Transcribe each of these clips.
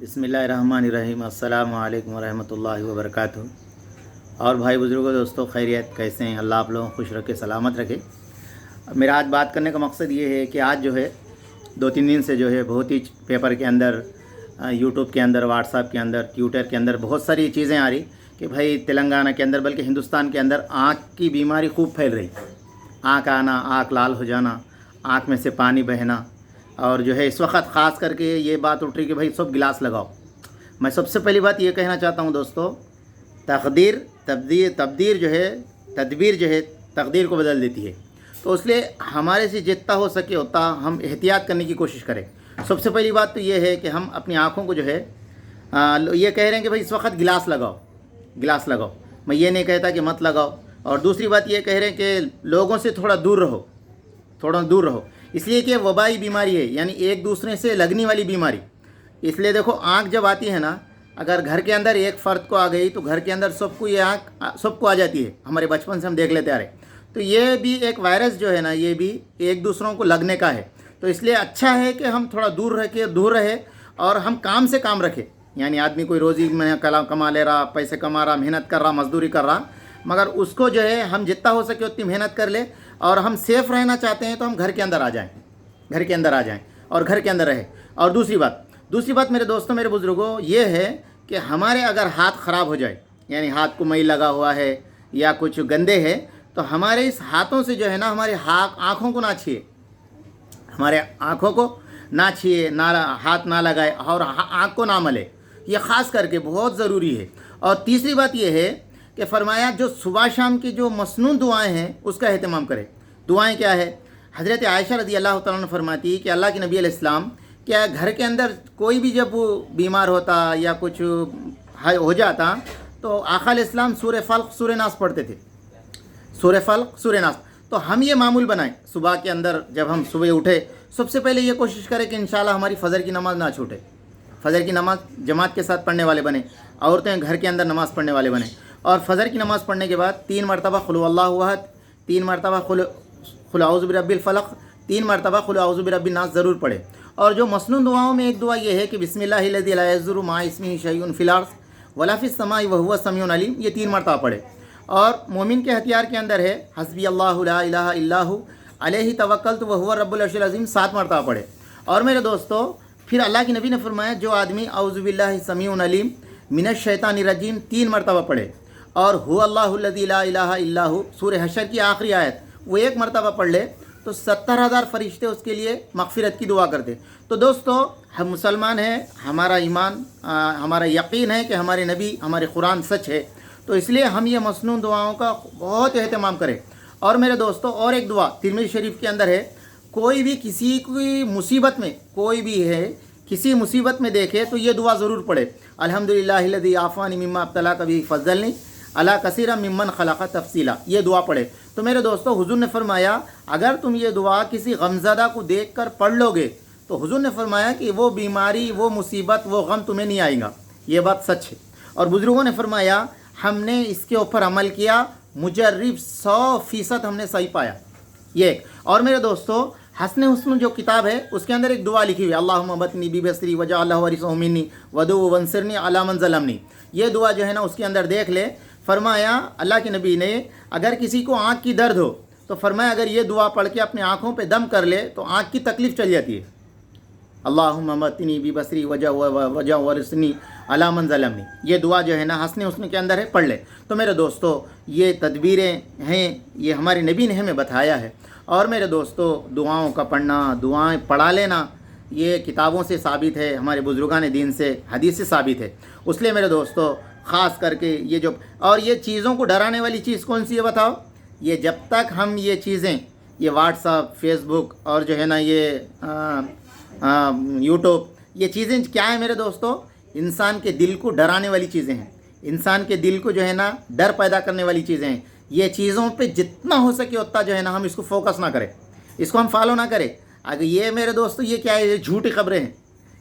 बिस्मिल्लाहिर्रहमानिर्रहीम। अस्सलामु अलैकुम वरहमतुल्लाहि वबरकातुहू। और भाई बुज़ुर्गों, दोस्तों, खैरियत, कैसे हैं? अल्लाह आप लोगों को खुश रखे, सलामत रखे। मेरा आज बात करने का मकसद ये है कि आज जो है 2-3 दिन से जो है बहुत ही पेपर के अंदर, यूट्यूब के अंदर, व्हाट्सएप के अंदर, ट्विटर के अंदर बहुत सारी चीज़ें आ रही कि भाई तेलंगाना के अंदर, बल्कि हिंदुस्तान के अंदर आँख की बीमारी खूब फैल रही। आँख आना, आँख लाल हो जाना, आँख में से पानी बहना, और जो है इस वक्त ख़ास करके ये बात उठ रही कि भाई सब गिलास लगाओ। मैं सबसे पहली बात ये कहना चाहता हूँ दोस्तों, तदबीर जो है तकदीर को बदल देती है। तो इसलिए हमारे से जितना हो सके उतना हम एहतियात करने की कोशिश करें। सबसे पहली बात तो ये है कि हम अपनी आँखों को जो है ये कह रहे हैं कि भाई इस वक्त गिलास लगाओ। मैं ये नहीं कहता कि मत लगाओ। और दूसरी बात ये कह रहे हैं कि लोगों से थोड़ा दूर रहो, इसलिए कि वबाई बीमारी है, यानी एक दूसरे से लगने वाली बीमारी। इसलिए देखो, आँख जब आती है ना, अगर घर के अंदर एक फ़र्द को आ गई तो घर के अंदर सबको ये आँख सबको आ जाती है। हमारे बचपन से हम देख लेते आ रहे। तो ये भी एक वायरस जो है ना, ये भी एक दूसरों को लगने का है। तो इसलिए अच्छा है कि हम थोड़ा दूर रहे और हम काम से काम रखें। यानी आदमी कोई रोज़ी में कमा ले रहा, पैसे कमा रहा, मेहनत कर रहा, मजदूरी कर रहा, मगर उसको जो है हम जितना हो सके उतनी मेहनत कर ले। और हम सेफ़ रहना चाहते हैं तो हम घर के अंदर आ जाएं और घर के अंदर रहे। और दूसरी बात मेरे दोस्तों, मेरे बुज़ुर्गों, ये है कि हमारे अगर हाथ ख़राब हो जाए, यानी हाथ को मई लगा हुआ है या कुछ गंदे है, तो हमारे इस हाथों से जो है ना, हमारे आँखों को ना छुए, हाथ ना लगाए और आँख को ना मले। ये ख़ास करके बहुत ज़रूरी है। और तीसरी बात ये है कि फरमाया जो सुबह शाम की जो मसनून दुआएं हैं उसका एहतमाम करें। दुआएं क्या है? हज़रत आयशा रज़ी अल्लाह तआला अन्हा फरमाती कि अल्लाह के नबी अलैहिस्सलाम क्या घर के अंदर कोई भी जब वो बीमार होता या कुछ हो जाता तो आका अलैहिस्सलाम सूरह फल्क, सूरह नास पढ़ते थे। सूरह फल्क, सूरह नास। तो हम ये मामूल बनाएं, सुबह के अंदर जब हम सुबह उठे, सबसे पहले ये कोशिश करें कि इंशाल्लाह हमारी फ़जर की नमाज़ ना छूटे। फ़जर की नमाज़ जमात के साथ पढ़ने वाले बने, औरतें घर के अंदर नमाज़ पढ़ने वाले बने। और फ़जर की नमाज़ पढ़ने के बाद 3 मरतबा कुल हुवल्लाहु अहद, 3 मरतबा कुल औज़ु बिरब्बिल फलक, 3 मरतबा कुल औज़ु बिरब्बिन नास ज़रूर पढ़े। और जो मसनून दुआओं में एक दुआ ये है कि बिस्मिल्लाहिल्लज़ी ला यज़ुर्रु मा इस्मिही शैउन फिल अर्ज़ वला फिस समाई व हुवा समीउन अलीम, ये 3 मरतबा पढ़े। और मोमिन के हथियार के अंदर है हस्बी अल्लाहु ला इलाहा इल्लाहु अलैहि तवक्कलतु व हुवा रब्बुल अर्शिल अज़ीम, 7 मरतबा पढ़े। और मेरे दोस्तों, फिर अल्लाह के नबी ने फरमाया जो आदमी औज़ु बिल्लाहि समीउन अलीम मिनश शैतानिर रजीम 3 मरतबा पढ़े, और हुवल्लाहुल्लज़ी ला इलाहा इल्लाहु सूरह हशर की आखिरी आयत वो 1 मरतबा पढ़ ले तो 70,000 फरिश्ते उसके लिए मग़फ़िरत की दुआ करते। तो दोस्तों, हम मुसलमान हैं, हमारा ईमान, हमारा यकीन है कि हमारे नबी, हमारे कुरान सच है। तो इसलिए हम ये मसनून दुआओं का बहुत एहतमाम करें। और मेरे दोस्तों, और एक दुआ तिरमिज़ी शरीफ के अंदर है, कोई भी किसी की मुसीबत में, कोई भी है किसी मुसीबत में देखे तो ये दुआ ज़रूर पढ़े, अल्हम्दुलिल्लाहिल्लज़ी आफ़ानी मिम्मा अब्तलाका बिही फ़ज़्ज़लनी अला कसीरा मिम्मन खलक़ा तफ़सीला, ये दुआ पढ़े। तो मेरे दोस्तों, हुज़ूर ने फरमाया अगर तुम ये दुआ किसी गमज़दा को देख कर पढ़ लोगे तो हुज़ूर ने फरमाया कि वो बीमारी, वो मुसीबत, वो गम तुम्हें नहीं आएगा। ये बात सच है। और बुज़ुर्गों ने फरमाया हमने इसके ऊपर अमल किया, मुजर्रिब 100% हमने सही पाया। ये और मेरे दोस्तों, हस्न हुस्न जो किताब है उसके अंदर एक दुआ लिखी हुई है, अल्लाहुम्मा बतनी बिबसरी वजअल्हु वरिसहु मिन्नी वदु वंसरनी अला मन ज़लमनी। ये दुआ जो है ना उसके अंदर देख ले। फरमाया अल्लाह के नबी ने अगर किसी को आँख की दर्द हो तो फरमाया अगर ये दुआ पढ़ के अपने आँखों पे दम कर ले तो आँख की तकलीफ़ चल जाती है। अल्लाहुम्मा बतनी बिबसरी वजअल्हु वरिसनी अला मन ज़लमनी, ये दुआ जो है ना हस्न हुस्न के अंदर है, पढ़ ले। तो मेरे दोस्तों, ये तदबीरें हैं, ये हमारे नबी ने हमें बताया है। और मेरे दोस्तों, दुआओं का पढ़ना, दुआएं पढ़ा लेना, ये किताबों से साबित है, हमारे बुज़ुर्गान दीन से, हदीस से साबित है। इसलिए मेरे दोस्तों, ख़ास करके ये जो, और ये चीज़ों को डराने वाली चीज़ कौन सी है बताओ? ये जब तक हम ये चीज़ें, ये व्हाट्सअप, फेसबुक और जो है ना ये यूट्यूब, ये चीज़ें क्या है मेरे दोस्तों? इंसान के दिल को डराने वाली चीज़ें हैं, इंसान के दिल को जो है ना डर पैदा करने वाली चीज़ें हैं। ये चीज़ों पे जितना हो सके उतना जो है ना हम इसको फोकस ना करें, इसको हम फॉलो ना करें। अगर ये मेरे दोस्तों, ये क्या है? ये झूठी खबरें हैं,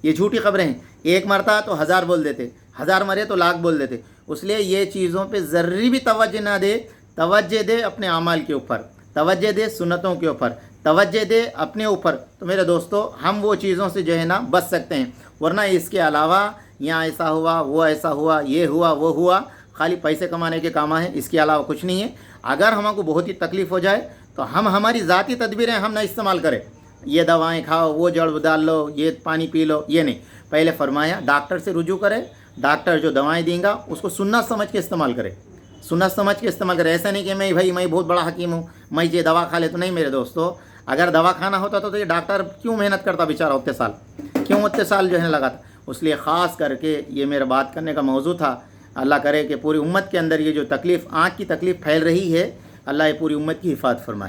ये झूठी खबरें हैं। एक मरता तो 1000 बोल देते, 1000 मरे तो लाख बोल देते। इसलिए ये चीज़ों पे ज़र्री भी तवज्जो ना दे, तवज्जो दे अपने अमाल के ऊपर, तवज्जो दे सुन्नतों के ऊपर, तवज्जो दे अपने ऊपर। तो मेरे दोस्तों, हम वो चीज़ों से जो है ना बच सकते हैं। वरना इसके अलावा यहाँ ऐसा हुआ, वो ऐसा हुआ, ये हुआ, वो हुआ, खाली पैसे कमाने के काम है, इसके अलावा कुछ नहीं है। अगर हमको बहुत ही तकलीफ़ हो जाए तो हम हमारी ज़ाती तदबीरें हम ना इस्तेमाल करें, ये दवाएं खाओ, वो जड़ डाल लो, ये पानी पी लो, ये नहीं। पहले फरमाया डॉक्टर से रुजू करें, डॉक्टर जो दवाएं देंगे उसको सुन्नत समझ के इस्तेमाल करें, सुन्नत समझ के इस्तेमाल करें। ऐसा नहीं कि मैं बहुत बड़ा हकीम हूँ, मैं ये दवा खा ले, तो नहीं मेरे दोस्तों। अगर दवा खाना होता तो ये डॉक्टर क्यों मेहनत करता बेचारा, उतने साल क्यों उतने साल जो है लगाता। इसलिए ख़ास करके ये मेरा बात करने का मौजू था। अल्लाह करे कि पूरी उम्मत के अंदर ये जो तकलीफ़, आँख की तकलीफ़ फैल रही है, अल्लाह ये पूरी उम्मत की हिफाजत फरमाए।